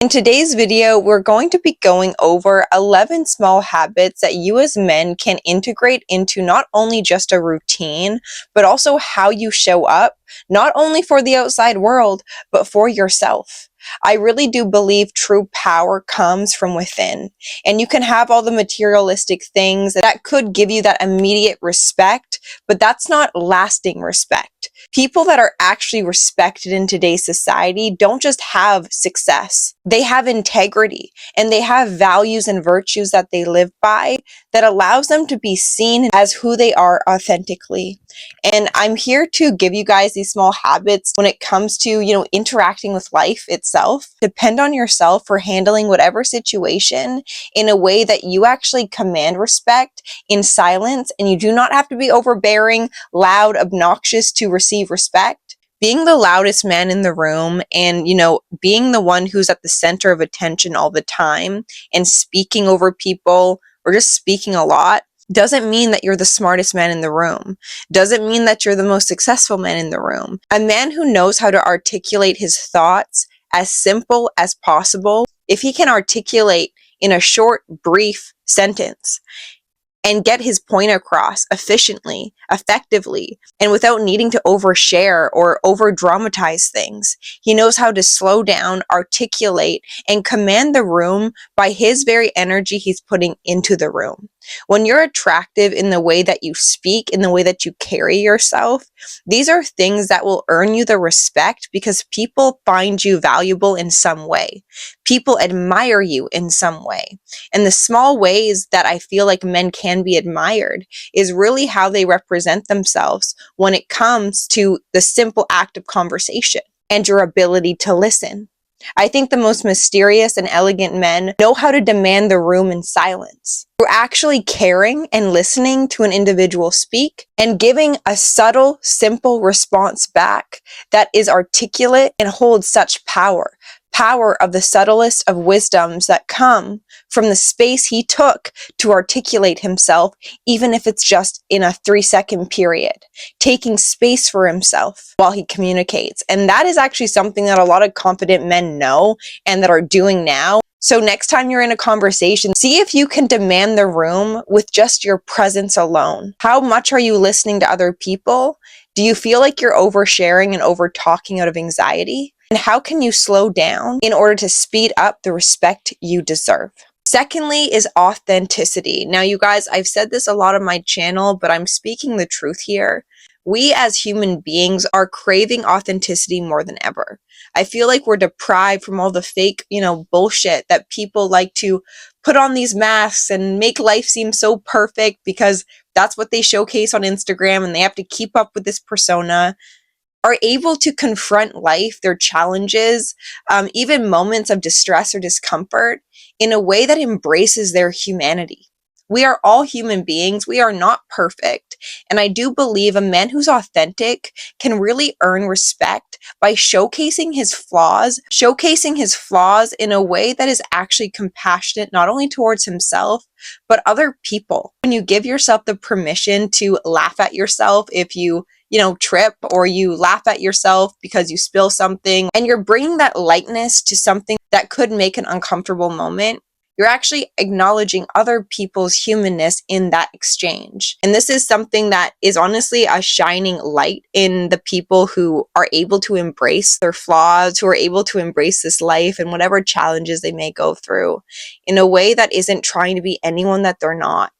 In today's video, we're going to be going over 11 small habits that you as men can integrate into not only just a routine, but also how you show up, not only for the outside world, but for yourself. I really do believe true power comes from within, and you can have all the materialistic things that could give you that immediate respect, but that's not lasting respect. People that are actually respected in today's society don't just have success. They have integrity and they have values and virtues that they live by that allows them to be seen as who they are authentically. And I'm here to give you guys these small habits when it comes to, interacting with life itself. Depend on yourself for handling whatever situation in a way that you actually command respect in silence, and you do not have to be overbearing, loud, obnoxious to receive respect. Being the loudest man in the room and, being the one who's at the center of attention all the time and speaking over people or just speaking a lot doesn't mean that you're the smartest man in the room. Doesn't mean that you're the most successful man in the room. A man who knows how to articulate his thoughts as simple as possible, if he can articulate in a short, brief sentence and get his point across efficiently, effectively, and without needing to overshare or over dramatize things. He knows how to slow down, articulate, and command the room by his very energy he's putting into the room. When you're attractive in the way that you speak, in the way that you carry yourself, these are things that will earn you the respect because people find you valuable in some way. People admire you in some way. And the small ways that I feel like men can be admired is really how they represent themselves when it comes to the simple act of conversation and your ability to listen. I think the most mysterious and elegant men know how to demand the room in silence. Through actually caring and listening to an individual speak and giving a subtle, simple response back that is articulate and holds such power. Power of the subtlest of wisdoms that come from the space he took to articulate himself, even if it's just in a 3-second period, taking space for himself while he communicates. And that is actually something that a lot of confident men know and that are doing now. So next time you're in a conversation, see if you can demand the room with just your presence alone. How much are you listening to other people? Do you feel like you're oversharing and over talking out of anxiety? And how can you slow down in order to speed up the respect you deserve? Secondly is authenticity. Now, you guys, I've said this a lot on my channel, but I'm speaking the truth here. We as human beings are craving authenticity more than ever. I feel like we're deprived from all the fake, bullshit that people like to put on these masks and make life seem so perfect because that's what they showcase on Instagram and they have to keep up with this persona. Are able to confront life, their challenges, even moments of distress or discomfort in a way that embraces their humanity. We are all human beings. We are not perfect. And I do believe a man who's authentic can really earn respect by showcasing his flaws in a way that is actually compassionate, not only towards himself, but other people. When you give yourself the permission to laugh at yourself if you trip, or you laugh at yourself because you spill something, and you're bringing that lightness to something that could make an uncomfortable moment, you're actually acknowledging other people's humanness in that exchange. And this is something that is honestly a shining light in the people who are able to embrace their flaws, who are able to embrace this life and whatever challenges they may go through in a way that isn't trying to be anyone that they're not.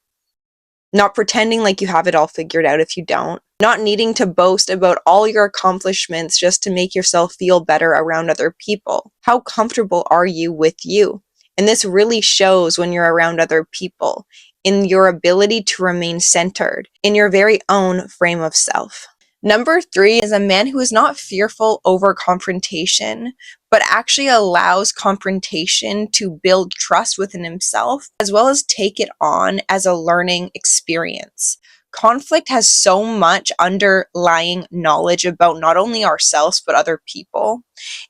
Not pretending like you have it all figured out if you don't. Not needing to boast about all your accomplishments just to make yourself feel better around other people. How comfortable are you with you? And this really shows when you're around other people, in your ability to remain centered in your very own frame of self. Number 3 is a man who is not fearful over confrontation, but actually allows confrontation to build trust within himself, as well as take it on as a learning experience. Conflict has so much underlying knowledge about not only ourselves, but other people.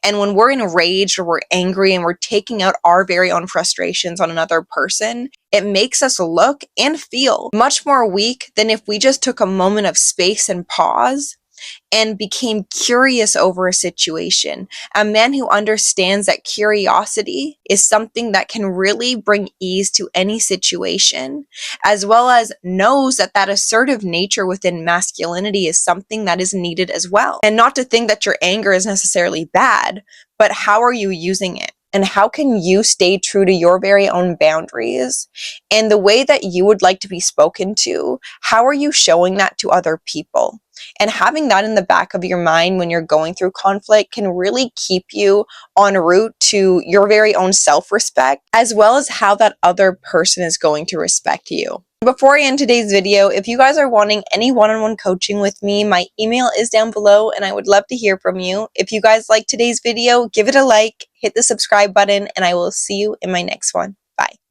And when we're enraged or we're angry and we're taking out our very own frustrations on another person, it makes us look and feel much more weak than if we just took a moment of space and pause and became curious over a situation. A man who understands that curiosity is something that can really bring ease to any situation, as well as knows that that assertive nature within masculinity is something that is needed as well. And not to think that your anger is necessarily bad, but how are you using it? And how can you stay true to your very own boundaries and the way that you would like to be spoken to? How are you showing that to other people? And having that in the back of your mind when you're going through conflict can really keep you en route to your very own self-respect, as well as how that other person is going to respect you. Before I end today's video, if you guys are wanting any one-on-one coaching with me, my email is down below and I would love to hear from you. If you guys like today's video, give it a like, hit the subscribe button, and I will see you in my next one. Bye.